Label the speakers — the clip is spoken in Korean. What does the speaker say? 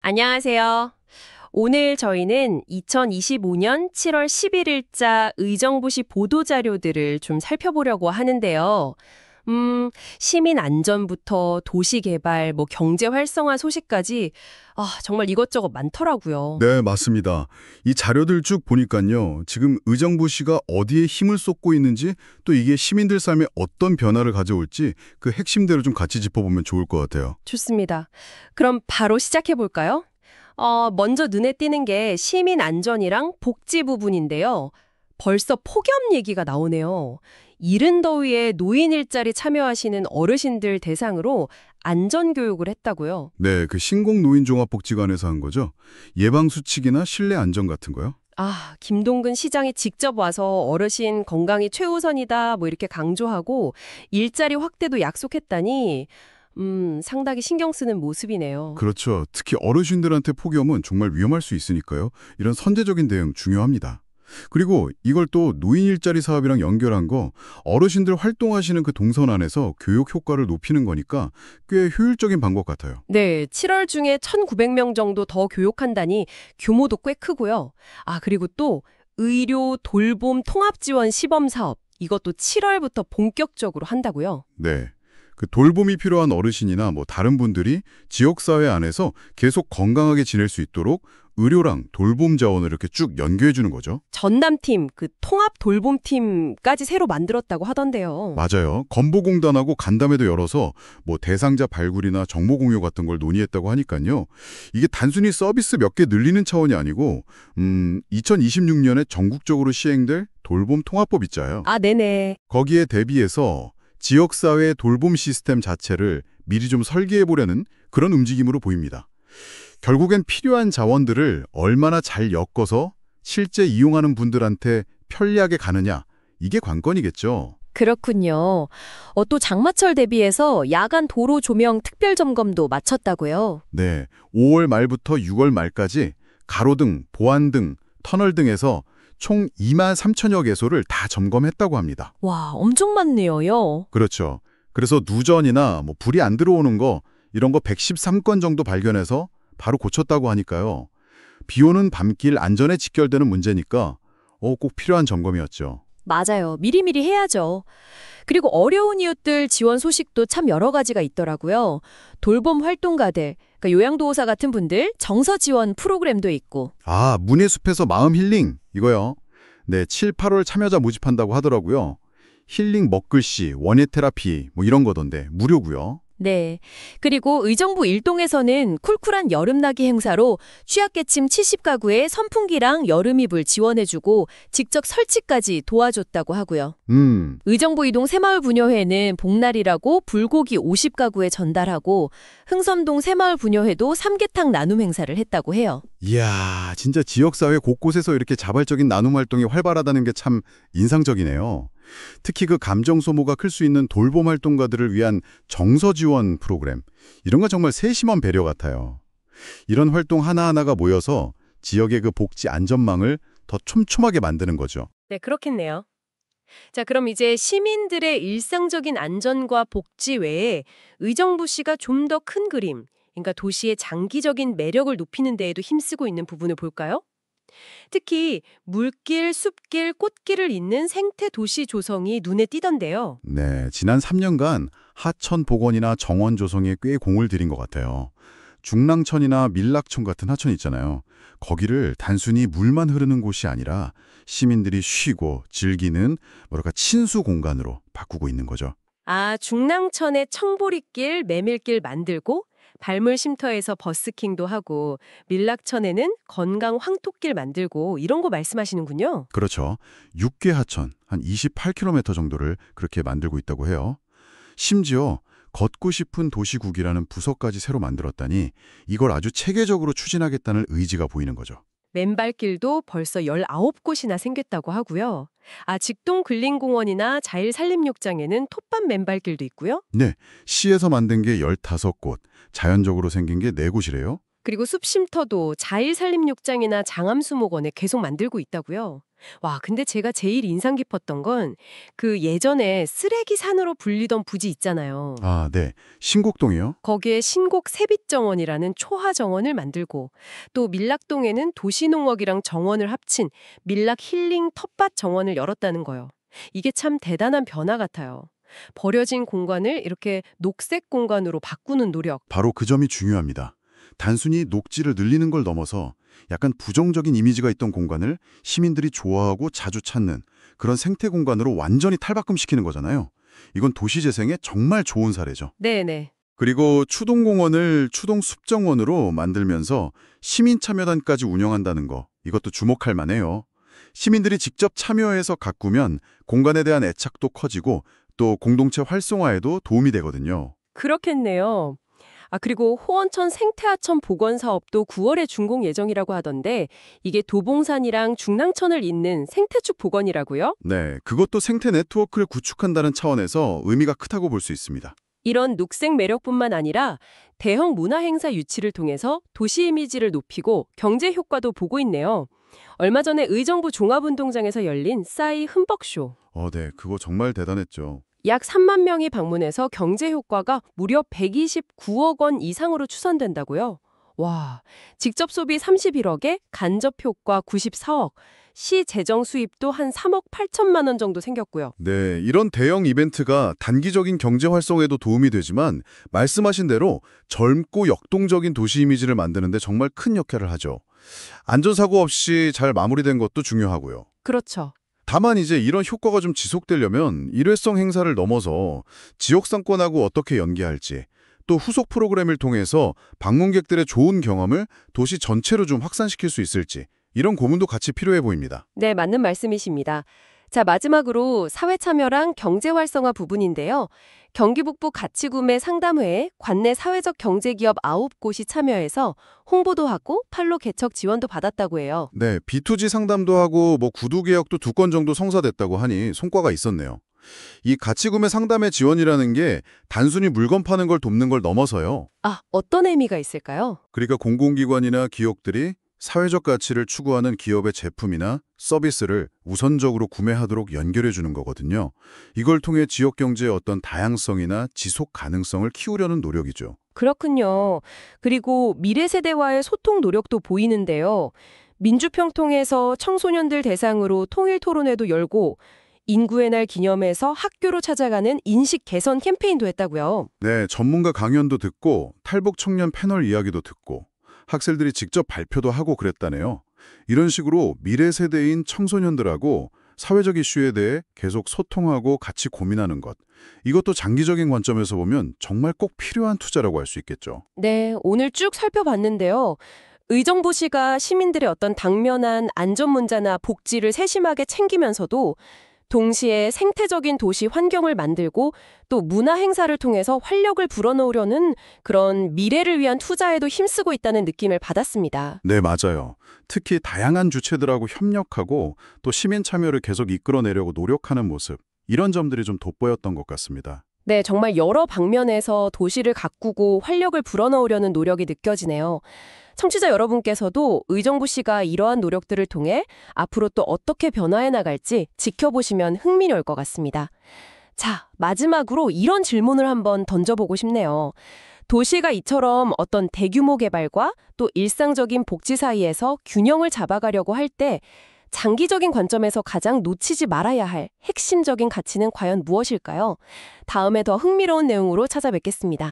Speaker 1: 안녕하세요. 오늘 저희는 2025년 7월 11일자 의정부시 보도자료들을 좀 살펴보려고 하는데요. 시민 안전부터 도시 개발, 경제 활성화 소식까지 정말 이것저것 많더라고요.
Speaker 2: 네, 맞습니다. 이 자료들 쭉 보니까요. 지금 의정부시가 어디에 힘을 쏟고 있는지 또 이게 시민들 삶에 어떤 변화를 가져올지 그 핵심대로 좀 같이 짚어보면 좋을 것 같아요.
Speaker 1: 좋습니다. 그럼 바로 시작해 볼까요? 먼저 눈에 띄는 게 시민 안전이랑 복지 부분인데요. 벌써 폭염 얘기가 나오네요. 이른 더위에 노인 일자리 참여하시는 어르신들 대상으로 안전교육을 했다고요.
Speaker 2: 네, 그 신공노인종합복지관에서 한 거죠. 예방수칙이나 실내 안전 같은 거요.
Speaker 1: 김동근 시장이 직접 와서 어르신 건강이 최우선이다 이렇게 강조하고 일자리 확대도 약속했다니 상당히 신경 쓰는 모습이네요.
Speaker 2: 그렇죠. 특히 어르신들한테 폭염은 정말 위험할 수 있으니까요. 이런 선제적인 대응 중요합니다. 그리고 이걸 또 노인 일자리 사업이랑 연결한 거 어르신들 활동하시는 그 동선 안에서 교육 효과를 높이는 거니까 꽤 효율적인 방법 같아요.
Speaker 1: 네, 7월 중에 1,900명 정도 더 교육한다니 규모도 꽤 크고요. 그리고 또 의료 돌봄 통합 지원 시범 사업 이것도 7월부터 본격적으로 한다고요.
Speaker 2: 네. 그 돌봄이 필요한 어르신이나 다른 분들이 지역사회 안에서 계속 건강하게 지낼 수 있도록 의료랑 돌봄 자원을 이렇게 쭉 연계해 주는 거죠.
Speaker 1: 전남팀, 그 통합 돌봄팀까지 새로 만들었다고 하던데요.
Speaker 2: 맞아요. 건보공단하고 간담회도 열어서 대상자 발굴이나 정보 공유 같은 걸 논의했다고 하니까요. 이게 단순히 서비스 몇 개 늘리는 차원이 아니고 2026년에 전국적으로 시행될 돌봄 통합법 있잖아요.
Speaker 1: 네네.
Speaker 2: 거기에 대비해서 지역사회 돌봄 시스템 자체를 미리 좀 설계해 보려는 그런 움직임으로 보입니다. 결국엔 필요한 자원들을 얼마나 잘 엮어서 실제 이용하는 분들한테 편리하게 가느냐, 이게 관건이겠죠.
Speaker 1: 그렇군요. 또 장마철 대비해서 야간 도로 조명 특별 점검도 마쳤다고요.
Speaker 2: 네, 5월 말부터 6월 말까지 가로등, 보안등, 터널 등에서 총 2만 3천여 개소를 다 점검했다고 합니다.
Speaker 1: 와, 엄청 많네요.
Speaker 2: 그렇죠. 그래서 누전이나 불이 안 들어오는 거 이런 거 113건 정도 발견해서 바로 고쳤다고 하니까요. 비 오는 밤길 안전에 직결되는 문제니까 꼭 필요한 점검이었죠.
Speaker 1: 맞아요. 미리미리 해야죠. 그리고 어려운 이웃들 지원 소식도 참 여러 가지가 있더라고요. 돌봄 활동가들, 그러니까 요양도우사 같은 분들 정서 지원 프로그램도 있고.
Speaker 2: 문의 숲에서 마음 힐링 이거요. 네, 7, 8월 참여자 모집한다고 하더라고요. 힐링 먹글씨, 원예 테라피 이런 거던데 무료고요.
Speaker 1: 네. 그리고 의정부 일동에서는 쿨쿨한 여름나기 행사로 취약계층 70가구에 선풍기랑 여름이불 지원해주고 직접 설치까지 도와줬다고 하고요. 의정부 이동 새마을 부녀회는 복날이라고 불고기 50가구에 전달하고 흥섬동 새마을 부녀회도 삼계탕 나눔 행사를 했다고 해요.
Speaker 2: 이야, 진짜 지역사회 곳곳에서 이렇게 자발적인 나눔 활동이 활발하다는 게 참 인상적이네요. 특히 그 감정 소모가 클 수 있는 돌봄 활동가들을 위한 정서 지원 프로그램, 이런 거 정말 세심한 배려 같아요. 이런 활동 하나하나가 모여서 지역의 그 복지 안전망을 더 촘촘하게 만드는 거죠.
Speaker 1: 네, 그렇겠네요. 자, 그럼 이제 시민들의 일상적인 안전과 복지 외에 의정부시가 좀 더 큰 그림, 그러니까 도시의 장기적인 매력을 높이는 데에도 힘쓰고 있는 부분을 볼까요? 특히 물길, 숲길, 꽃길을 잇는 생태 도시 조성이 눈에 띄던데요.
Speaker 2: 네, 지난 3년간 하천 복원이나 정원 조성에 꽤 공을 들인 것 같아요. 중랑천이나 밀락천 같은 하천 있잖아요. 거기를 단순히 물만 흐르는 곳이 아니라 시민들이 쉬고 즐기는 친수 공간으로 바꾸고 있는 거죠.
Speaker 1: 중랑천에 청보리길, 메밀길 만들고 발물 쉼터에서 버스킹도 하고 밀락천에는 건강 황토길 만들고 이런 거 말씀하시는군요.
Speaker 2: 그렇죠. 6개 하천, 한 28km 정도를 그렇게 만들고 있다고 해요. 심지어 걷고 싶은 도시국이라는 부서까지 새로 만들었다니 이걸 아주 체계적으로 추진하겠다는 의지가 보이는 거죠.
Speaker 1: 맨발길도 벌써 19곳이나 생겼다고 하고요. 직동 근린공원이나 자일산림욕장에는 톱밥 맨발길도 있고요.
Speaker 2: 네, 시에서 만든 게 15곳, 자연적으로 생긴 게 4곳이래요.
Speaker 1: 그리고 숲쉼터도 자일산림욕장이나 장암수목원에 계속 만들고 있다고요. 와, 근데 제가 제일 인상 깊었던 건 그 예전에 쓰레기 산으로 불리던 부지 있잖아요.
Speaker 2: 아, 네. 신곡동이요?
Speaker 1: 거기에 신곡 세빛정원이라는 초하 정원을 만들고 또 밀락동에는 도시농업이랑 정원을 합친 밀락 힐링 텃밭 정원을 열었다는 거요. 이게 참 대단한 변화 같아요. 버려진 공간을 이렇게 녹색 공간으로 바꾸는 노력.
Speaker 2: 바로 그 점이 중요합니다. 단순히 녹지를 늘리는 걸 넘어서 약간 부정적인 이미지가 있던 공간을 시민들이 좋아하고 자주 찾는 그런 생태 공간으로 완전히 탈바꿈시키는 거잖아요. 이건 도시재생에 정말 좋은 사례죠.
Speaker 1: 네네.
Speaker 2: 그리고 추동공원을 추동숲정원으로 만들면서 시민참여단까지 운영한다는 거, 이것도 주목할 만해요. 시민들이 직접 참여해서 가꾸면 공간에 대한 애착도 커지고 또 공동체 활성화에도 도움이 되거든요.
Speaker 1: 그렇겠네요. 그리고 호원천 생태하천 복원 사업도 9월에 준공 예정이라고 하던데 이게 도봉산이랑 중랑천을 잇는 생태축 복원이라고요?
Speaker 2: 네, 그것도 생태 네트워크를 구축한다는 차원에서 의미가 크다고 볼 수 있습니다.
Speaker 1: 이런 녹색 매력뿐만 아니라 대형 문화 행사 유치를 통해서 도시 이미지를 높이고 경제 효과도 보고 있네요. 얼마 전에 의정부 종합운동장에서 열린 싸이 흠뻑쇼.
Speaker 2: 네, 그거 정말 대단했죠.
Speaker 1: 약 3만 명이 방문해서 경제 효과가 무려 129억 원 이상으로 추산된다고요. 와, 직접 소비 31억에 간접 효과 94억, 시 재정 수입도 한 3억 8천만 원 정도 생겼고요.
Speaker 2: 네, 이런 대형 이벤트가 단기적인 경제 활성에도 도움이 되지만 말씀하신 대로 젊고 역동적인 도시 이미지를 만드는 데 정말 큰 역할을 하죠. 안전사고 없이 잘 마무리된 것도 중요하고요.
Speaker 1: 그렇죠.
Speaker 2: 다만 이제 이런 효과가 좀 지속되려면 일회성 행사를 넘어서 지역 상권하고 어떻게 연계할지, 또 후속 프로그램을 통해서 방문객들의 좋은 경험을 도시 전체로 좀 확산시킬 수 있을지 이런 고민도 같이 필요해 보입니다.
Speaker 1: 네, 맞는 말씀이십니다. 자, 마지막으로 사회 참여랑 경제 활성화 부분인데요. 경기 북부 가치구매 상담회에 관내 사회적 경제기업 9곳이 참여해서 홍보도 하고 판로 개척 지원도 받았다고 해요.
Speaker 2: 네, B2G 상담도 하고 구두 개혁도 2건 정도 성사됐다고 하니 성과가 있었네요. 이 가치구매 상담의 지원이라는 게 단순히 물건 파는 걸 돕는 걸 넘어서요.
Speaker 1: 어떤 의미가 있을까요?
Speaker 2: 그러니까 공공기관이나 기업들이 사회적 가치를 추구하는 기업의 제품이나 서비스를 우선적으로 구매하도록 연결해 주는 거거든요. 이걸 통해 지역 경제의 어떤 다양성이나 지속 가능성을 키우려는 노력이죠.
Speaker 1: 그렇군요. 그리고 미래 세대와의 소통 노력도 보이는데요. 민주평통에서 청소년들 대상으로 통일 토론회도 열고 인구의 날 기념해서 학교로 찾아가는 인식 개선 캠페인도 했다고요.
Speaker 2: 네, 전문가 강연도 듣고 탈북 청년 패널 이야기도 듣고 학생들이 직접 발표도 하고 그랬다네요. 이런 식으로 미래 세대인 청소년들하고 사회적 이슈에 대해 계속 소통하고 같이 고민하는 것. 이것도 장기적인 관점에서 보면 정말 꼭 필요한 투자라고 할 수 있겠죠.
Speaker 1: 네, 오늘 쭉 살펴봤는데요. 의정부시가 시민들의 어떤 당면한 안전 문제나 복지를 세심하게 챙기면서도 동시에 생태적인 도시 환경을 만들고 또 문화 행사를 통해서 활력을 불어넣으려는 그런 미래를 위한 투자에도 힘쓰고 있다는 느낌을 받았습니다.
Speaker 2: 네, 맞아요. 특히 다양한 주체들하고 협력하고 또 시민 참여를 계속 이끌어내려고 노력하는 모습, 이런 점들이 좀 돋보였던 것 같습니다.
Speaker 1: 네, 정말 여러 방면에서 도시를 가꾸고 활력을 불어넣으려는 노력이 느껴지네요. 청취자 여러분께서도 의정부시가 이러한 노력들을 통해 앞으로 또 어떻게 변화해 나갈지 지켜보시면 흥미로울 것 같습니다. 자, 마지막으로 이런 질문을 한번 던져보고 싶네요. 도시가 이처럼 어떤 대규모 개발과 또 일상적인 복지 사이에서 균형을 잡아가려고 할 때 장기적인 관점에서 가장 놓치지 말아야 할 핵심적인 가치는 과연 무엇일까요? 다음에 더 흥미로운 내용으로 찾아뵙겠습니다.